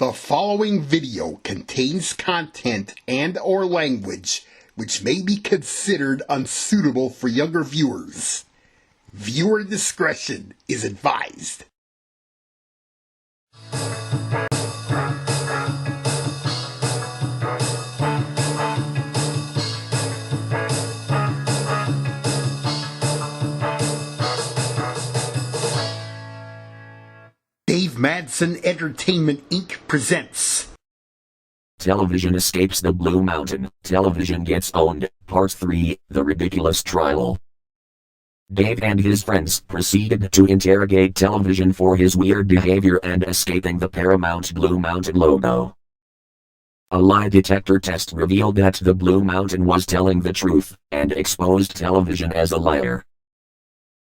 The following video contains content and/or language which may be considered unsuitable for younger viewers. Viewer discretion is advised. Madson Entertainment Inc. presents Television escapes the Blue Mountain. Television gets owned. Part 3, The Ridiculous Trial. Dave and his friends proceeded to interrogate Television for his weird behavior and escaping the Paramount Blue Mountain logo. A lie detector test revealed that the Blue Mountain was telling the truth, and exposed Television as a liar.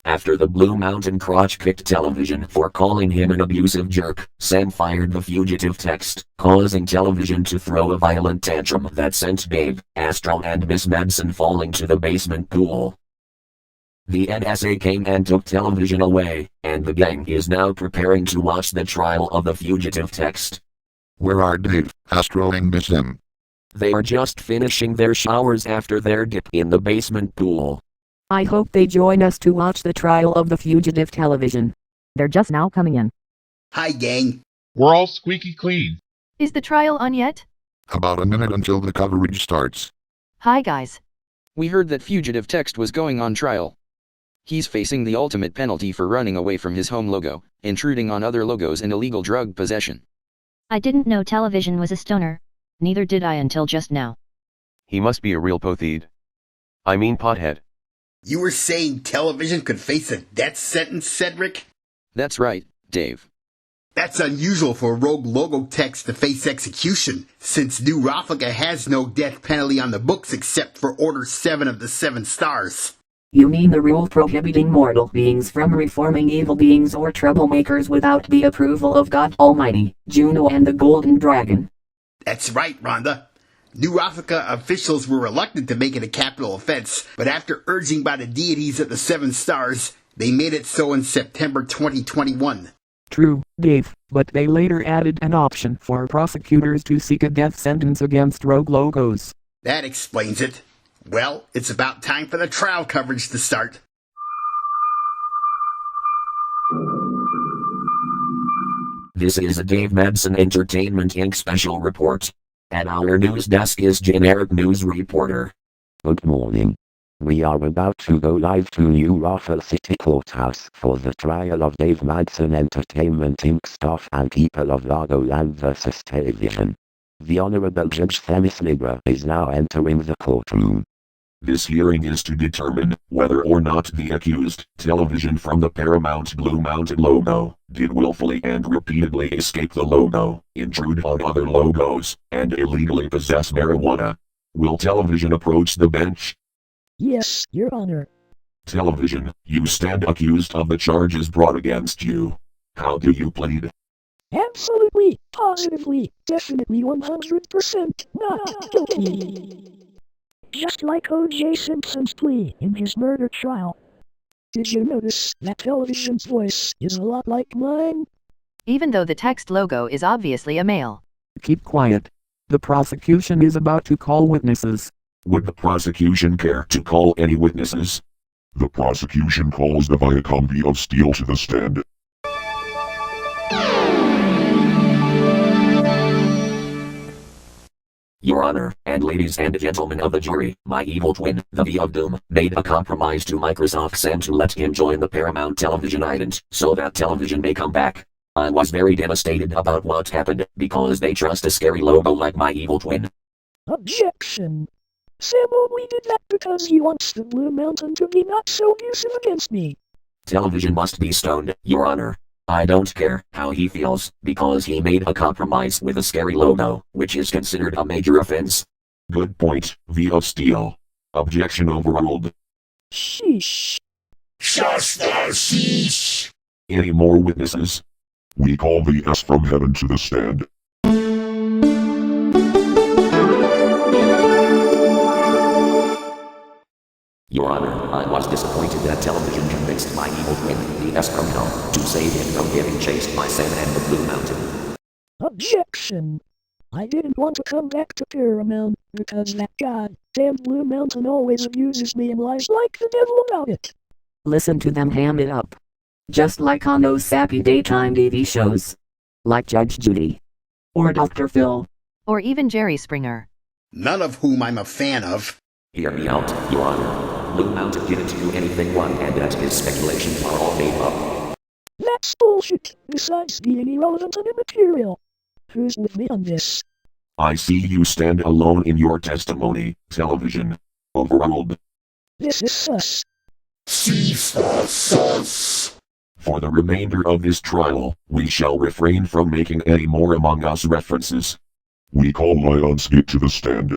After the Blue Mountain crotch-kicked Television for calling him an abusive jerk, Sam fired the fugitive text, causing Television to throw a violent tantrum that sent Dave, Astro and Miss Madson falling to the basement pool. The NSA came and took Television away, and the gang is now preparing to watch the trial of the fugitive text. Where are Dave, Astro and Miss M? They are just finishing their showers after their dip in the basement pool. I hope they join us to watch the trial of the fugitive Television. They're just now coming in. Hi, gang. We're all squeaky clean. Is the trial on yet? About a minute until the coverage starts. Hi, guys. We heard that fugitive text was going on trial. He's facing the ultimate penalty for running away from his home logo, intruding on other logos, and illegal drug possession. I didn't know Television was a stoner. Neither did I until just now. He must be a real pothead. I mean pothead. You were saying Television could face a death sentence, Cedric? That's right, Dave. That's unusual for a rogue logo text to face execution, since New Rafika has no death penalty on the books except for Order 7 of the 7 Stars. You mean the rule prohibiting mortal beings from reforming evil beings or troublemakers without the approval of God Almighty, Juno and the Golden Dragon? That's right, Rhonda. New Rafika officials were reluctant to make it a capital offense, but after urging by the deities of the 7 Stars, they made it so in September 2021. True, Dave, but they later added an option for prosecutors to seek a death sentence against rogue logos. That explains it. Well, it's about time for the trial coverage to start. This is a Dave Madson Entertainment Inc. special report. At our news desk is generic news reporter. Good morning. We are about to go live to New Raffle City Courthouse for the trial of Dave Madson Entertainment Inc. staff and people of Lagoland vs. Television. The Honorable Judge Themis Libra is now entering the courtroom. This hearing is to determine whether or not the accused, Television from the Paramount Blue Mountain logo, did willfully and repeatedly escape the logo, intrude on other logos, and illegally possess marijuana. Will Television approach the bench? Yes, Your Honor. Television, you stand accused of the charges brought against you. How do you plead? Absolutely, positively, definitely 100% not guilty. Just like O.J. Simpson's plea in his murder trial. Did you notice that Television's voice is a lot like mine? Even though the text logo is obviously a male. Keep quiet. The prosecution is about to call witnesses. Would the prosecution care to call any witnesses? The prosecution calls the Viscount of Steel to the stand. Your Honor, and ladies and gentlemen of the jury, my evil twin, the V of Doom, made a compromise to Microsoft Sam to let him join the Paramount Television island, so that Television may come back. I was very devastated about what happened, because they trust a scary logo like my evil twin. Objection. Sam only did that because he wants the Blue Mountain to be not so abusive against me. Television must be stoned, Your Honor. I don't care how he feels, because he made a compromise with a scary logo, which is considered a major offense. Good point, V of Steel. Objection overruled. Sheesh. Sheesh. Any more witnesses? We call the S from heaven to the stand. Your Honor, I was disappointed that Television convinced my evil twin, the S from hell, to save him from getting chased by Sam and the Blue Mountain. Objection! I didn't want to come back to Paramount because that goddamn Blue Mountain always abuses me and lies like the devil about it. Listen to them ham it up. Just like on those sappy daytime TV shows. Like Judge Judy. Or Dr. Phil. Or even Jerry Springer. None of whom I'm a fan of. Hear me out, Your Honor. Blue Mountain didn't do anything wrong, and that his speculations are all made up. That's bullshit. Besides being irrelevant and immaterial. Who's with me on this? I see you stand alone in your testimony, television. Overruled. This is sus. Sus. For the remainder of this trial, we shall refrain from making any more Among Us references. We call Lionsgate to the stand.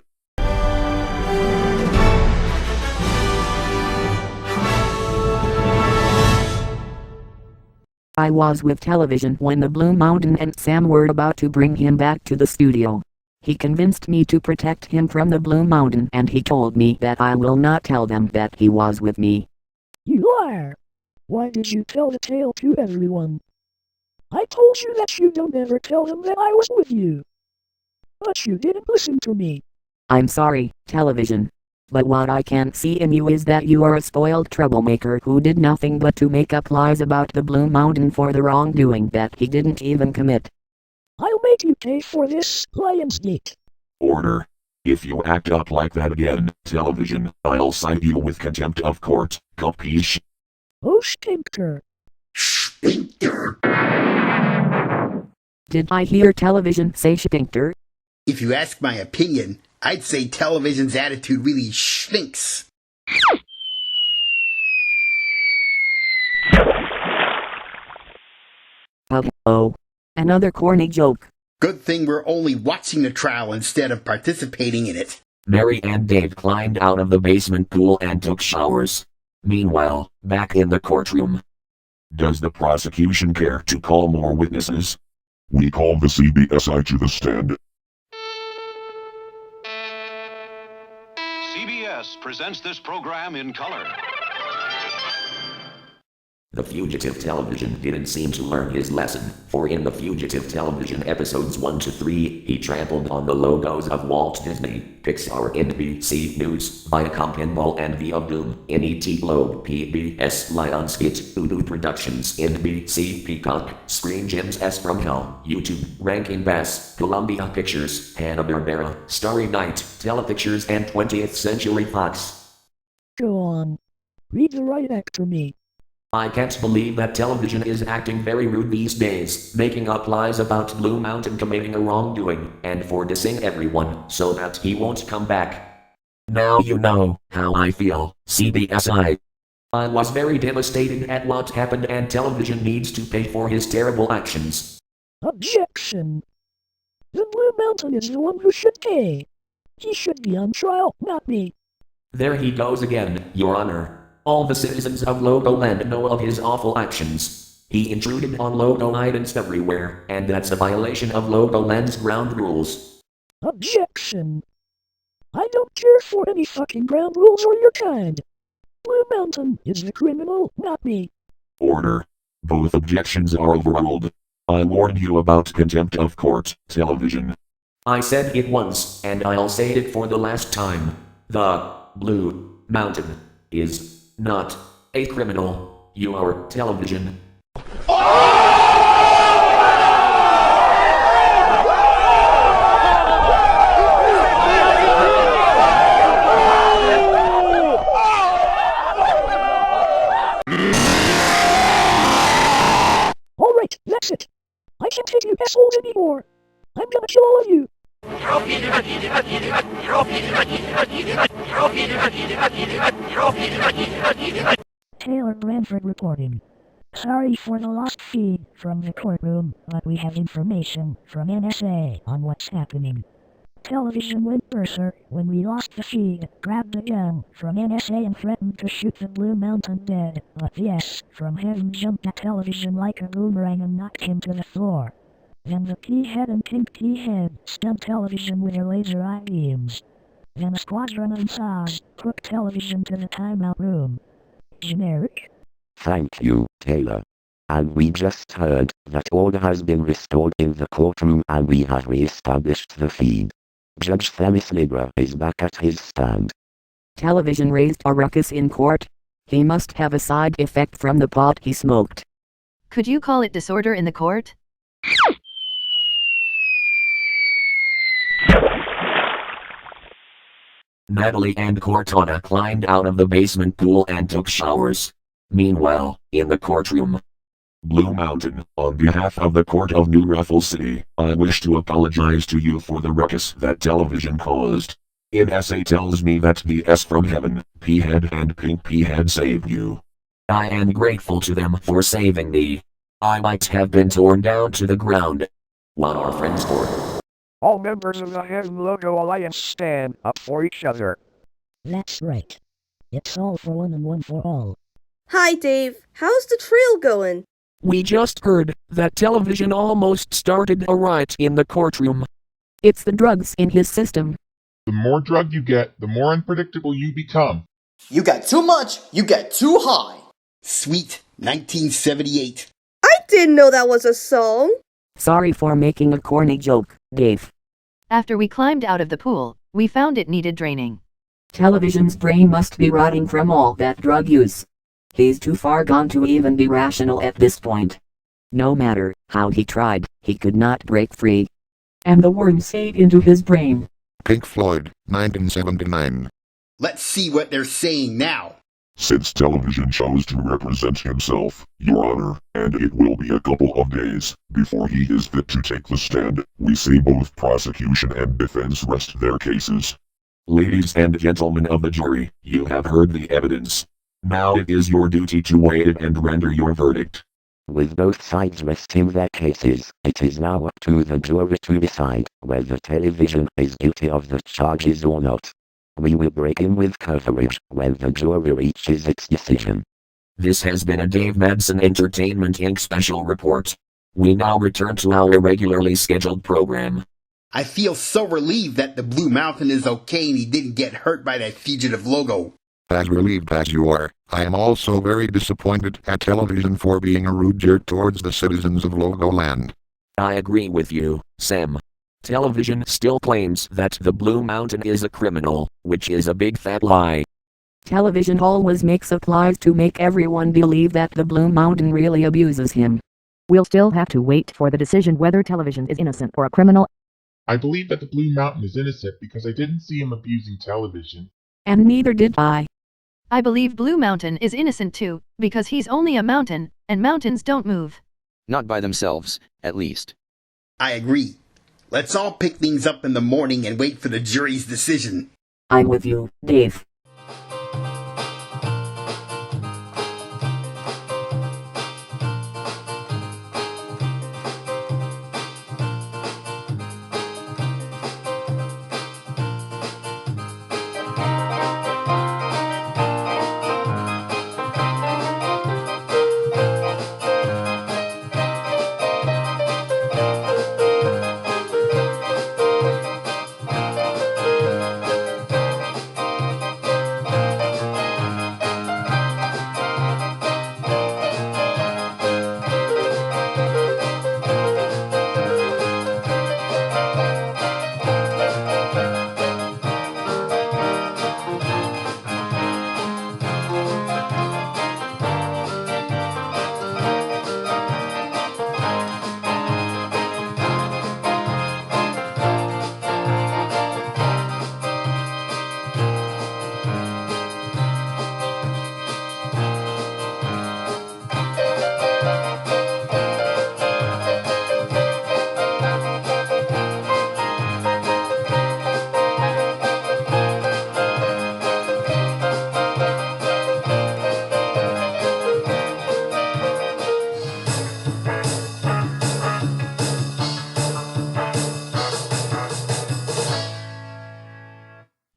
I was with television when the Blue Mountain and Sam were about to bring him back to the studio. He convinced me to protect him from the Blue Mountain, and he told me that I will not tell them that he was with me. You liar! Why did you tell the tale to everyone? I told you that you don't ever tell them that I was with you. But you didn't listen to me. I'm sorry, television. But what I can't see in you is that you are a spoiled troublemaker who did nothing but to make up lies about the Blue Mountain for the wrongdoing that he didn't even commit. I'll make you pay for this, Lionsgate. Order. If you act up like that again, television, I'll cite you with contempt of court, capiche? Oh, stinker. Stinker. Did I hear television say stinker? If you ask my opinion, I'd say television's attitude really stinks. Oh. Another corny joke. Good thing we're only watching the trial instead of participating in it. Mary and Dave climbed out of the basement pool and took showers. Meanwhile, back in the courtroom. Does the prosecution care to call more witnesses? We call the CBSI to the stand. CBS presents this program in color. The Fugitive Television didn't seem to learn his lesson, for in the Fugitive Television episodes 1 to 3, he trampled on the logos of Walt Disney, Pixar, NBC News, Viacom Pinball and The of Doom, NET Globe, PBS, Lionsgate, Voodoo Productions, NBC Peacock, Screen Gems S from Hell, YouTube, Rankin Bass, Columbia Pictures, Hanna-Barbera, Starry Night, Telepictures and 20th Century Fox. Go on. Read the right act for me. I can't believe that television is acting very rude these days, making up lies about Blue Mountain committing a wrongdoing, and for dissing everyone, so that he won't come back. Now you know how I feel, CBSI. I was very devastated at what happened, and television needs to pay for his terrible actions. Objection! The Blue Mountain is the one who should pay. He should be on trial, not me. There he goes again, Your Honor. All the citizens of Logoland know of his awful actions. He intruded on Logo Islands everywhere, and that's a violation of Logoland's ground rules. Objection! I don't care for any fucking ground rules or your kind. Blue Mountain is the criminal, not me. Order. Both objections are overruled. I warned you about contempt of court, television. I said it once, and I'll say it for the last time. The Blue Mountain is not a criminal. You are television. Alright, that's it. I can't take you assholes anymore. I'm gonna kill all of you. Taylor Branford reporting. Sorry for the lost feed from the courtroom, but we have information from NSA on what's happening. Television went berserk when we lost the feed, grabbed a gun from NSA and threatened to shoot the Blue Mountain dead, but the S from heaven jumped at television like a boomerang and knocked him to the floor. Then the P-head and pink P-head stunned television with their laser eye beams. Then a squadron of saws took television to the timeout room. Generic. Thank you, Taylor. And we just heard that order has been restored in the courtroom and we have re-established the feed. Judge Themis Libra is back at his stand. Television raised a ruckus in court. He must have a side effect from the pot he smoked. Could you call it disorder in the court? Natalie and Cortana climbed out of the basement pool and took showers. Meanwhile, in the courtroom, Blue Mountain, on behalf of the Court of New Ruffles City, I wish to apologize to you for the ruckus that television caused. In essay tells me that the S from heaven, P-head and Pink P-head saved you. I am grateful to them for saving me. I might have been torn down to the ground. What are friends for? All members of the Heaven Logo Alliance stand up for each other. That's right. It's all for one and one for all. Hi, Dave. How's the trail going? We just heard that television almost started a riot in the courtroom. It's the drugs in his system. The more drug you get, the more unpredictable you become. You get too much, you get too high. Sweet 1978. I didn't know that was a song. Sorry for making a corny joke, Dave. After we climbed out of the pool, we found it needed draining. Television's brain must be rotting from all that drug use. He's too far gone to even be rational at this point. No matter how he tried, he could not break free. And the worms ate into his brain. Pink Floyd, 1979. Let's see what they're saying now. Since television chose to represent himself, Your Honor, and it will be a couple of days before he is fit to take the stand, we say both prosecution and defense rest their cases. Ladies and gentlemen of the jury, you have heard the evidence. Now it is your duty to weigh it and render your verdict. With both sides resting their cases, it is now up to the jury to decide whether television is guilty of the charges or not. We will break in with coverage when the jury reaches its decision. This has been a Dave Madson Entertainment Inc. special report. We now return to our regularly scheduled program. I feel so relieved that the Blue Mountain is okay and he didn't get hurt by that fugitive logo. As relieved as you are, I am also very disappointed at television for being a rude jerk towards the citizens of Logoland. I agree with you, Sam. Television still claims that the Blue Mountain is a criminal, which is a big fat lie. Television always makes up lies to make everyone believe that the Blue Mountain really abuses him. We'll still have to wait for the decision whether television is innocent or a criminal. I believe that the Blue Mountain is innocent because I didn't see him abusing television. And neither did I. I believe Blue Mountain is innocent too, because he's only a mountain, and mountains don't move. Not by themselves, at least. I agree. Let's all pick things up in the morning and wait for the jury's decision. I'm with you, Dave.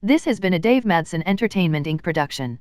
This has been a Dave Madson Entertainment Inc. production.